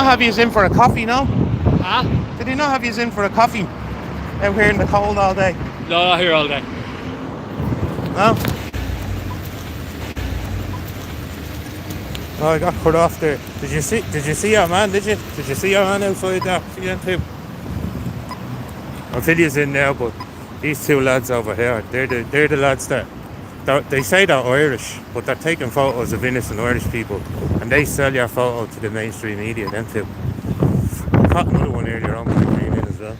not have you in for a coffee, no? Huh? Did he not have you in for a coffee out here in the cold all day? No, not here all day. No? Oh, I got cut off there. Did you see your man, did you? Did you see your man outside there? See that too? I'll fill you in now, but these two lads over here, they're the lads that they say they're Irish, but they're taking photos of innocent Irish people, and they sell your photo to the mainstream media, them too. I caught another one earlier on when I came in as well.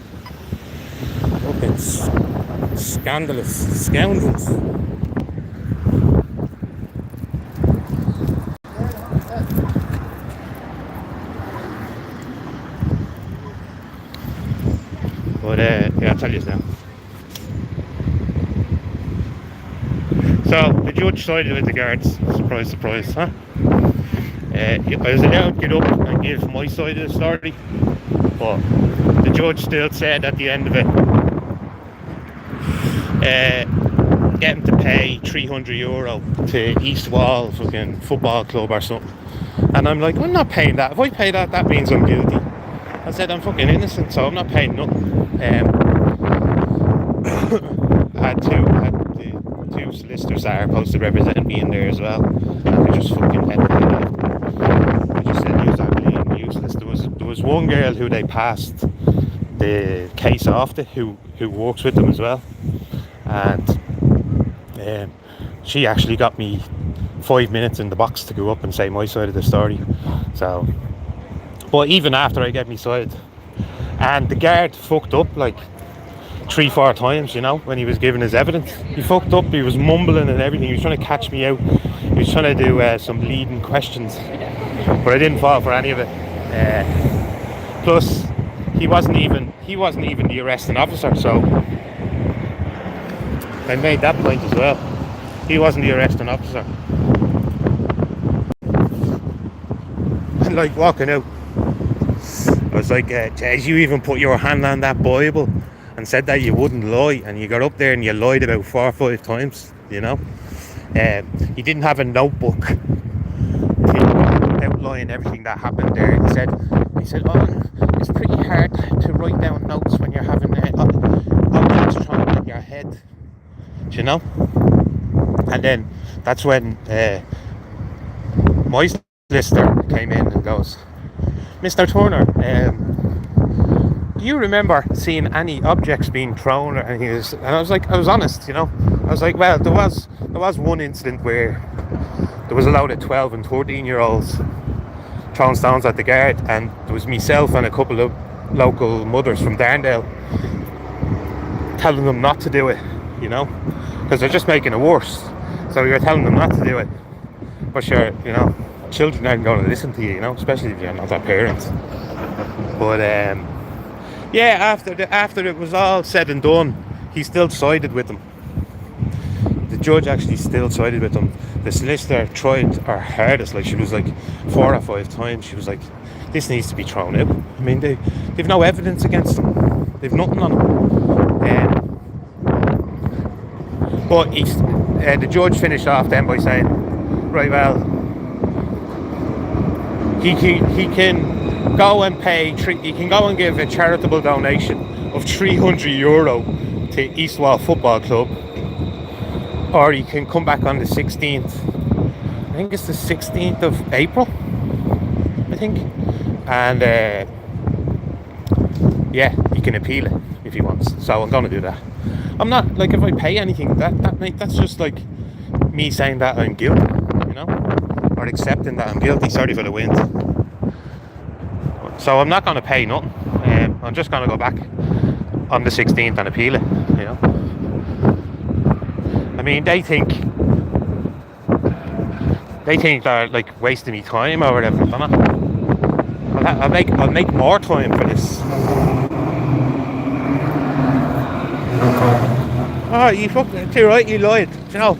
Fucking scandalous scoundrels. But yeah, I'll tell you now. So the judge sided with the guards. Surprise, surprise, huh? I was allowed to get up and give my side of the story, but the judge still said at the end of it, get him to pay €300 to East Wall fucking football club or something. And I'm like, I'm not paying that. If I pay that, that means I'm guilty. I said I'm fucking innocent, so I'm not paying nothing. I had two solicitors that are supposed to represent me in there as well, and I just fucking had I just said he was absolutely useless. There was one girl who they passed the case off to, who works with them as well, and she actually got me 5 minutes in the box to go up and say my side of the story. So, but even after I gave my side, and the guard fucked up like 3-4 times, you know, when he was giving his evidence. He fucked up, he was mumbling and everything. He was trying to catch me out. He was trying to do some leading questions, but I didn't fall for any of it. Plus, he wasn't even the arresting officer, so I made that point as well. He wasn't the arresting officer. And like walking out, I was like, Jez, you even put your hand on that Bible and said that you wouldn't lie, and you got up there and you lied about 4 or 5 times, you know. He didn't have a notebook to outline everything that happened there. He said, oh, it's pretty hard to write down notes when you're having objects thrown at your head, you know. And then that's when my solicitor came in and goes, Mr. Turner, do you remember seeing any objects being thrown? And I was honest, you know. I was like, well, there was one incident where there was a load of 12 and 13-year-olds throwing stones at the guard, and there was myself and a couple of local mothers from Darndale telling them not to do it, you know, because they're just making it worse. So we were telling them not to do it. But sure, you know, children aren't going to listen to you, you know, especially if you're not their parents. But yeah, after it was all said and done, he still sided with them. The judge actually still sided with them. The solicitor tried her hardest, like she was like 4 or 5 times. She was like, this needs to be thrown out. I mean, they've no evidence against them. They've nothing on them. But the judge finished off then by saying, right, well, he can go and pay. He can go and give a charitable donation of €300 to Eastwall Football Club, or he can come back on the 16th. I think it's the 16th of April. I think, and yeah, he can appeal it if he wants. So I'm going to do that. I'm not like, if I pay anything, that's just like me saying that I'm guilty, you know, or accepting that I'm guilty. Sorry for the wind. So I'm not going to pay nothing. I'm just going to go back on the 16th and appeal it, you know. I mean, they think they're like wasting me time or whatever, don't I? I'll make more time for this. Oh, you fucking too right, you lied, you know.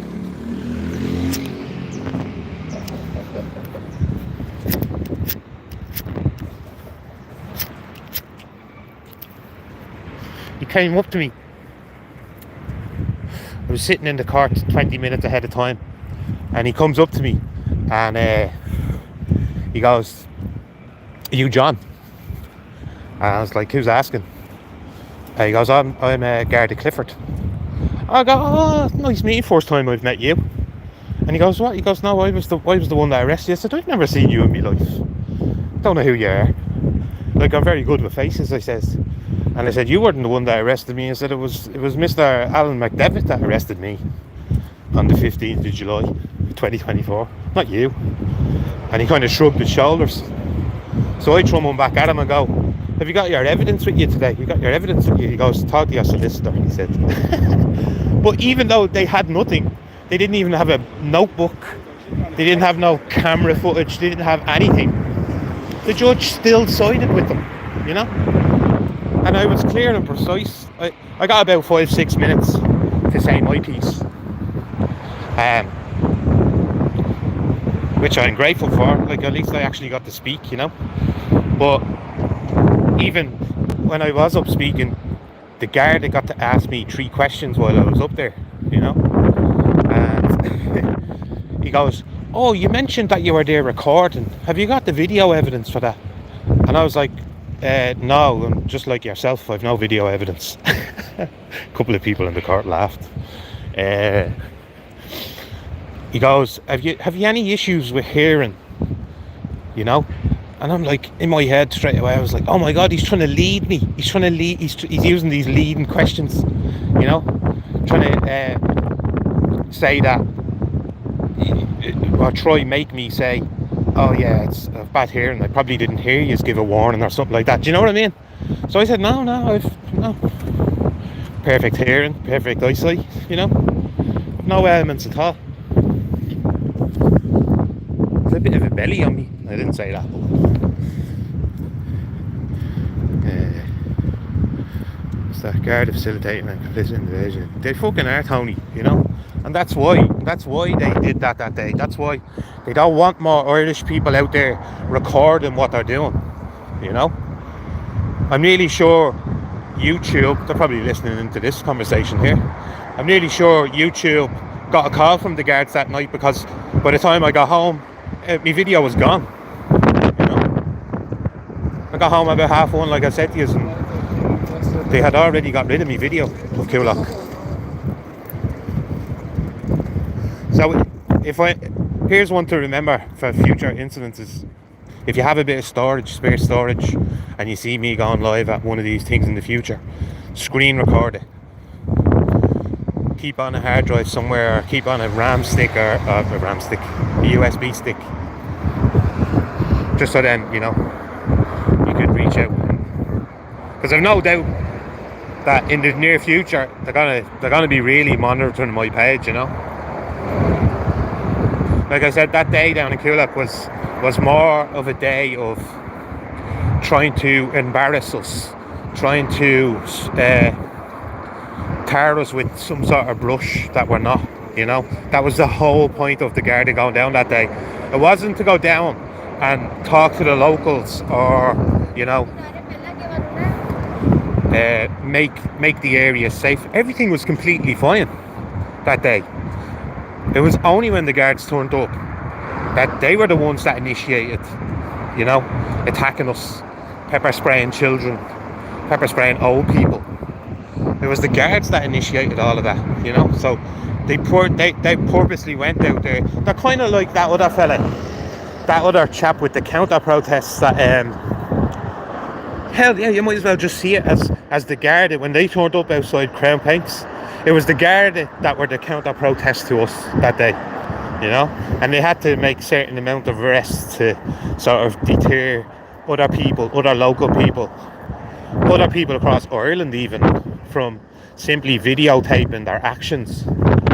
He came up to me. I was sitting in the court 20 minutes ahead of time, and he comes up to me and he goes, "Are you John?" And I was like, "Who's asking?" And he goes, I'm Garda Clifford." I go, "Oh, nice meeting, first time I've met you." And he goes, "What?" He goes, "No, I was the one that arrested you." I said, "I've never seen you in my life. Don't know who you are. Like, I'm very good with faces," I says. And I said, "You weren't the one that arrested me." I said, it was Mr. Alan McDevitt that arrested me on the 15th of July, 2024. Not you." And he kind of shrugged his shoulders. So I throw one back at him and go, "Have you got your evidence with you today? You got your evidence with you?" He goes, "Talk to your solicitor," he said. But even though they had nothing, they didn't even have a notebook, they didn't have no camera footage, they didn't have anything, the judge still sided with them, you know? And I was clear and precise. I got about 5-6 minutes to say my piece, which I'm grateful for. Like, at least I actually got to speak, you know? But even when I was up speaking, the guard got to ask me 3 questions while I was up there, you know? And he goes, "Oh, you mentioned that you were there recording. Have you got the video evidence for that?" And I was like, "No, I'm just like yourself, I've no video evidence." A couple of people in the court laughed. He goes, have you any issues with hearing? You know? And I'm like, in my head straight away, I was like, "Oh my God, he's trying to lead me. He's trying to lead. He's using these leading questions, you know, trying to say that, or try make me say, 'Oh yeah, it's a bad hearing. I probably didn't hear you, give a warning,' or something like that." Do you know what I mean? So I said, no, no, perfect hearing, perfect eyesight, you know, no ailments at all." There's a bit of a belly on me. I didn't say that. It's that guard facilitating and complicit invasion. They fucking are, Tony, you know? And that's why they did that day. That's why they don't want more Irish people out there recording what they're doing, you know? I'm nearly sure YouTube, they're probably listening into this conversation here, I'm nearly sure YouTube got a call from the guards that night, because by the time I got home, my video was gone, you know? I got home about 1:30, like I said to you, and they had already got rid of my video of Coolock. So here's one to remember for future incidences. If you have a bit of storage, spare storage, and you see me going live at one of these things in the future, screen record it. Keep on a hard drive somewhere, or keep on a RAM stick, or a USB stick. Just so then, you know, you could reach out. Because I've no doubt that in the near future they're gonna be really monitoring my page, you know. Like I said, that day down in Coolock was more of a day of trying to embarrass us, trying to tar us with some sort of brush that we're not, you know. That was the whole point of the Garda going down that day. It wasn't to go down and talk to the locals, or, you know, make the area safe. Everything was completely fine that day. It was only when the guards turned up that they were the ones that initiated, you know, attacking us, pepper spraying children, pepper spraying old people. It was the guards that initiated all of that, you know. So they purposely went out there. They're kind of like that other fella, that other chap with the counter protests. That hell yeah, you might as well just see it as the Garda when they turned up outside Crown Pinks. It was the Garda that were the counter protest to us that day, you know. And they had to make certain amount of arrests to sort of deter other people, other local people, other people across Ireland even, from simply videotaping their actions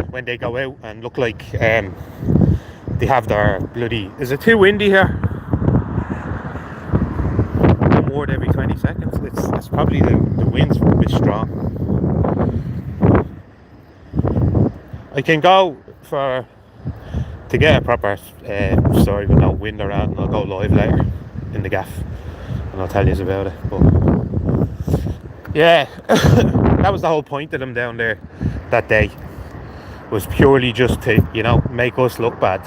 when they go out and look like they have their bloody... Is it too windy here? One word every 20 seconds. It's probably the wind's a bit strong. I can go to get a proper story with no wind around, and I'll go live later in the gaff and I'll tell you about it. But yeah, that was the whole point of them down there that day, was purely just to, you know, make us look bad.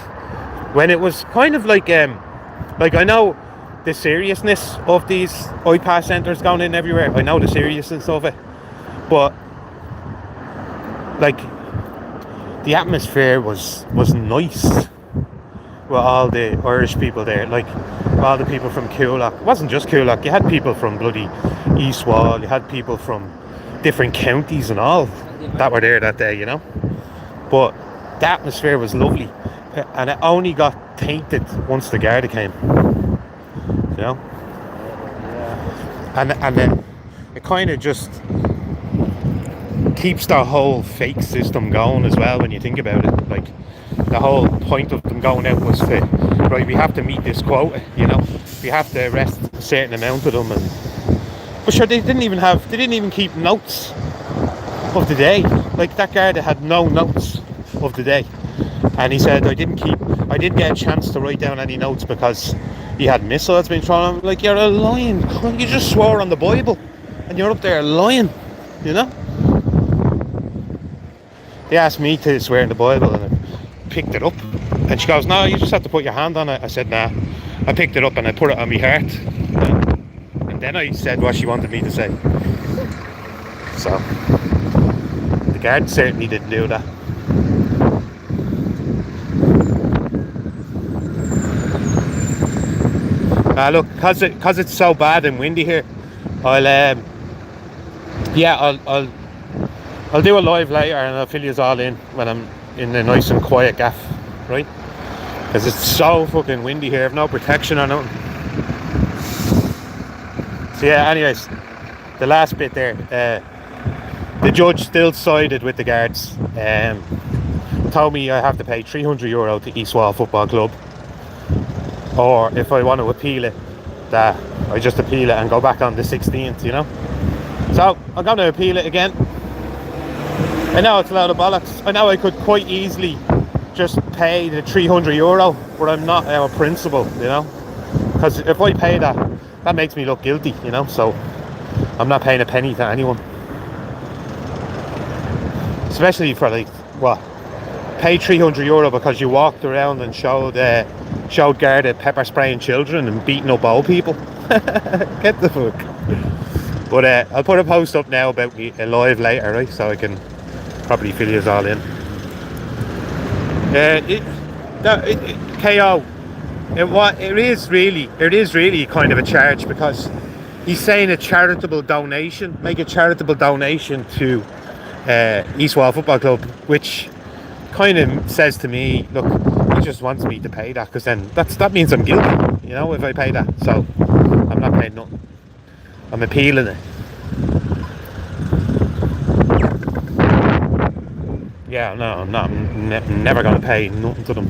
When it was kind of like I know the seriousness of these iPass centres going in everywhere. I know the seriousness of it, but like the atmosphere was nice with all the Irish people there, like all the people from Coolock. It wasn't just Coolock, you had people from bloody East Wall, you had people from different counties and all that were there that day, you know. But the atmosphere was lovely, and it only got tainted once the Garda came, you know. And then it kind of just keeps the whole fake system going as well when you think about it. Like, the whole point of them going out was to, right, we have to meet this quota, you know, we have to arrest a certain amount of them. And but sure, they didn't even keep notes of the day. Like, that guard had no notes of the day, and he said, I didn't get a chance to write down any notes because he had missiles being thrown. I'm like, you're a lying, you just swore on the Bible and you're up there lying, you know. They asked me to swear in the Bible, and I picked it up, and she goes, no, you just have to put your hand on it. I said, nah. I picked it up and I put it on my heart, and then I said what she wanted me to say. So the guard certainly didn't do that. Look, because it's so bad and windy here, I'll do a live later, and I'll fill you all in when I'm in a nice and quiet gaff, right? Because it's so fucking windy here. I've no protection or nothing. So yeah, anyways, the last bit there, the judge still sided with the guards. Told me I have to pay €300 to East Wall Football Club, or if I want to appeal it, that I just appeal it and go back on the 16th, you know. So I'm going to appeal it again. I know it's a load of bollocks. I know I could quite easily just pay the €300, but I'm not our principal, you know. Because if I pay that, that makes me look guilty, you know. So I'm not paying a penny to anyone. Especially for, like, what? Pay €300 because you walked around and showed Garda pepper spraying children and beating up old people. Get the fuck. But I'll put a post up now about me live later, right? So I can probably fill you all in. KO. It is really kind of a charge, because he's saying a charitable donation. Make a charitable donation to East Wall Football Club, which kind of says to me, look, he just wants me to pay that, because then that means I'm guilty, you know, if I pay that. So I'm not paying nothing. I'm appealing it. Yeah, no, I'm not. I'm never going to pay nothing to them.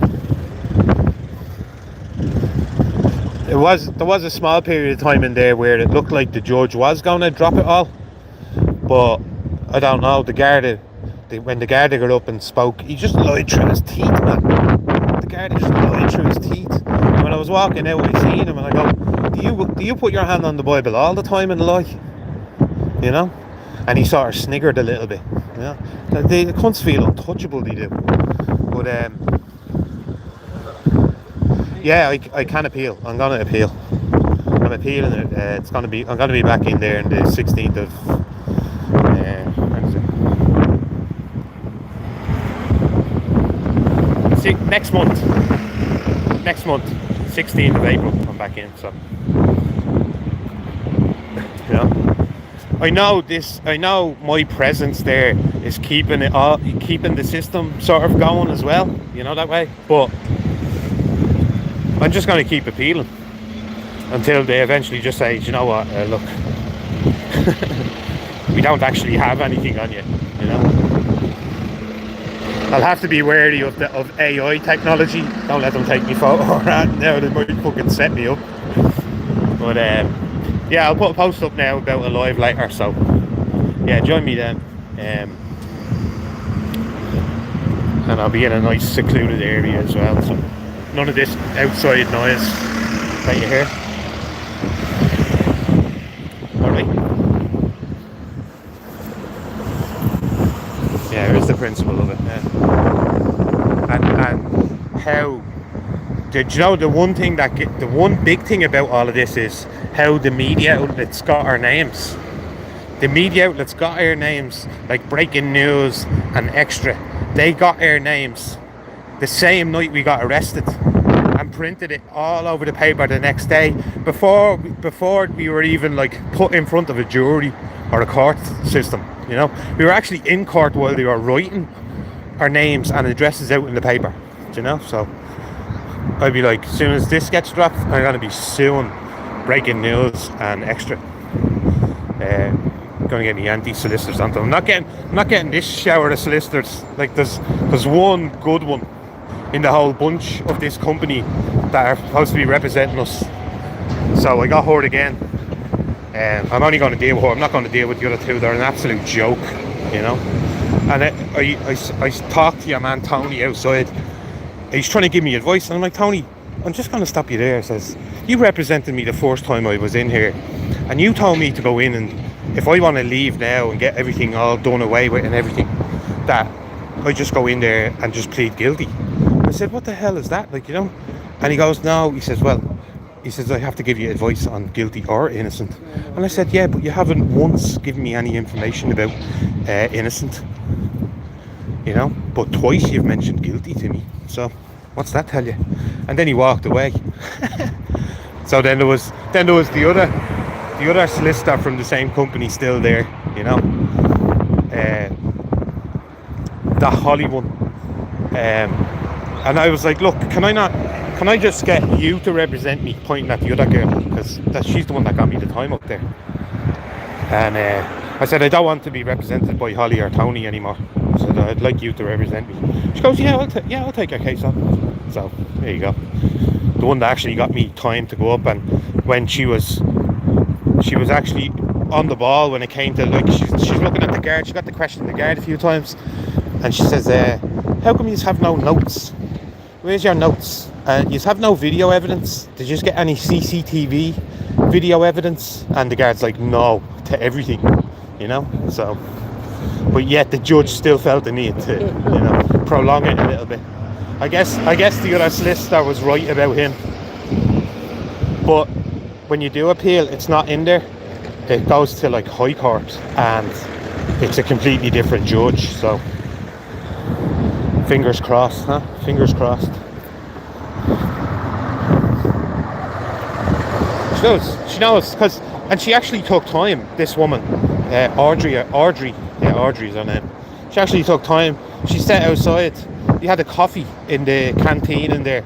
There was a small period of time in there where it looked like the judge was going to drop it all, but I don't know. When the Garda got up and spoke, he just lied through his teeth, man. The Garda just lied through his teeth. And when I was walking out, I seen him and I go, do you put your hand on the Bible all the time and lie? You know? And he sort of sniggered a little bit. You know? The cunts feel untouchable, they do. But yeah, I can appeal. I'm gonna appeal. I'm appealing it. I'm gonna be back in there on the 16th of next month, 16th of April, I'm back in. So, you know, I know my presence there is keeping the system sort of going as well, you know, that way. But I'm just going to keep appealing until they eventually just say, you know what, look, we don't actually have anything on you, you know. I'll have to be wary of AI technology. Don't let them take me photo or that. Now they might fucking set me up. But yeah, I'll put a post up now about a live later. So yeah, join me then. And I'll be in a nice secluded area as well. So none of this outside noise that you hear. Alright. Yeah, here's the principle of it. Yeah. And Do you know the one thing the one big thing about all of this is how the media outlets got our names. The media outlets got our names, like Breaking News and Extra. They got our names the same night we got arrested, and printed it all over the paper the next day before we were even like put in front of a jury or a court system. You know, we were actually in court while they were writing our names and addresses out in the paper. You know, so I'd be like, as soon as this gets dropped, I'm gonna be suing Breaking News and Extra. Gonna get the anti-solicitors on them. I'm not getting this shower of solicitors. Like there's one good one in the whole bunch of this company that are supposed to be representing us. So I got her again. I'm only going to deal with her. I'm not going to deal with the other two. They're an absolute joke, you know. And I talked to your man Tony outside. He's trying to give me advice, and I'm like, Tony, I'm just going to stop you there. He says, you represented me the first time I was in here, and you told me to go in, and if I want to leave now and get everything all done away with and everything, that I just go in there and just plead guilty. I said, what the hell is that? Like, you know? And he goes, no. He says, well, I have to give you advice on guilty or innocent. And I said, yeah, but you haven't once given me any information about innocent. You know? But twice you've mentioned guilty to me. So, what's that tell you? And then he walked away. So then there was the other solicitor from the same company still there, you know. The Holly one. And I was like, look, can I just get you to represent me, pointing at the other girl, because she's the one that got me the time up there. And I said, I don't want to be represented by Holly or Tony anymore. I said, I'd like you to represent me. She goes, yeah, I'll take your case on. So there you go. The one that actually got me time to go up, and when she was actually on the ball when it came to, like, she's looking at the guard. She got to question the guard a few times, and she says, how come you just have no notes? Where's your notes? You just have no video evidence? Did you just get any CCTV video evidence? And the guard's like, no, to everything, you know. So, but yet the judge still felt the need to, you know, prolong it a little bit. I guess the other solicitor was right about him. But when you do appeal, it's not in there. It goes to like High Court, and it's a completely different judge. So fingers crossed, huh? Fingers crossed. She knows, because, and she actually took time. This woman, Audrey is her name. She actually took time. She sat outside. We had a coffee in the canteen in there,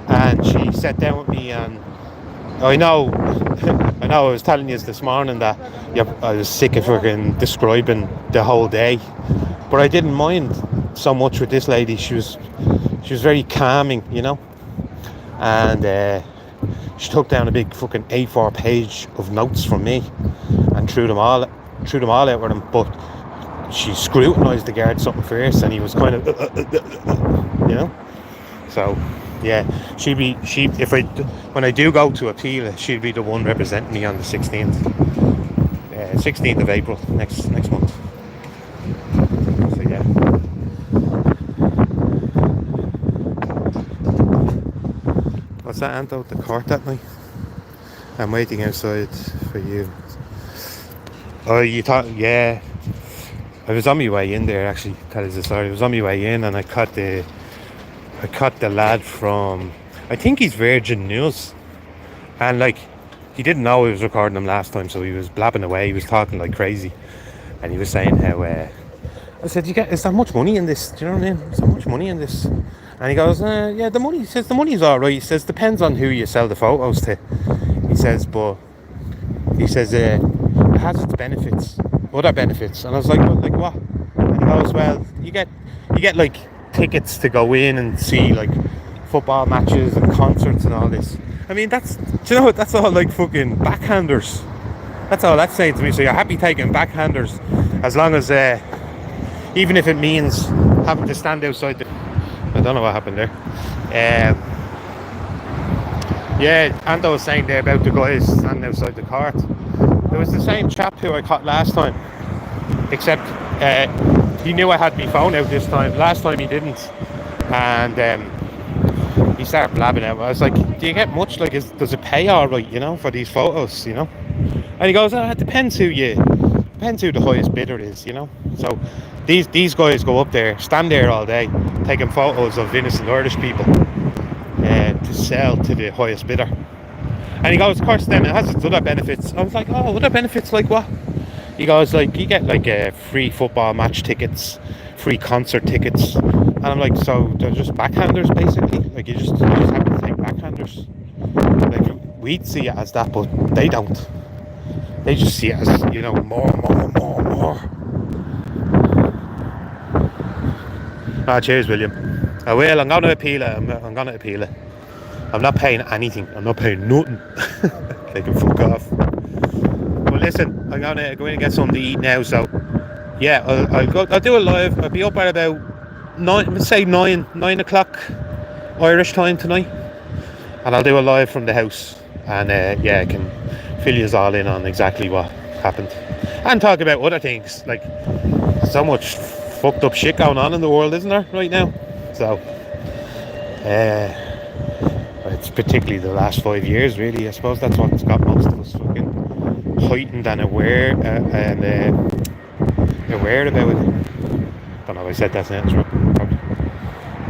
and she sat down with me. And I know. I was telling you this morning that I was sick of fucking describing the whole day, but I didn't mind so much with this lady. She was very calming, you know, and she took down a big fucking A4 page of notes from me and threw them all out with him. But she scrutinised the guard something first, and he was kind of you know. So yeah, when I do go to appeal, she'll be the one representing me on the 16th of April next month. So yeah. What's that, Ant, out the court that night? I'm waiting outside for you. Oh, you thought? Yeah. I was on my way in there, actually. Tell us the story. I was on my way in, and I caught the lad from, I think he's Virgin News, and like, he didn't know I was recording him last time, so he was blabbing away. He was talking like crazy, and he was saying how I said, is there much money in this? Do you know what I mean? Is there much money in this? And he goes, yeah, the money. He says the money's all right. He says depends on who you sell the photos to. He says, but he says it has its benefits, other benefits. And I was like, well, like what? And he goes, well, you get like tickets to go in and see like football matches and concerts and all this. I mean, that's, do you know what? That's all like fucking backhanders. That's all that's saying to me. So you're happy taking backhanders, as long as even if it means having to stand outside the, I don't know what happened there. Yeah, Ando was saying there about the guys standing outside the court. It was the same chap who I caught last time, except he knew I had my phone out this time. Last time he didn't, and he started blabbing out. I was like, do you get much? Like, does it pay all right, for these photos, And he goes, it depends who the highest bidder is. So these guys go up there, stand there all day, taking photos of innocent Irish people to sell to the highest bidder. And he goes, of course, then it has its other benefits. I was like, oh, other benefits like what? He goes, like, you get like free football match tickets, free concert tickets. And I'm like, so they're just backhanders basically? Like you just happen to take backhanders? Like we'd see it as that, but they don't. They just see it as, more. Ah, cheers, William. I will. I'm going to appeal it. I'm going to appeal it. I'm not paying anything. I'm not paying nothing. They can fuck off. Well, listen, I'm going to go in and get something to eat now. So, yeah, I'll do a live. I'll be up at about 9 o'clock Irish time tonight. And I'll do a live from the house. And, I can fill you all in on exactly what happened. And talk about other things. Like, so much fucked up shit going on in the world, isn't there, right now? So, it's particularly the last 5 years, really. I suppose that's what's got most of us fucking heightened and aware about it. Don't know if I said that sentence wrong.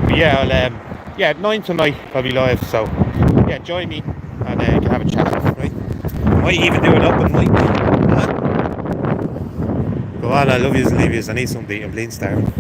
But yeah, 9 tonight I'll be live. So yeah, join me and can have a chat. Right? Might even do an open mic. Go on, I love yous and leave yous. I need some beat. I'm bleeding starving.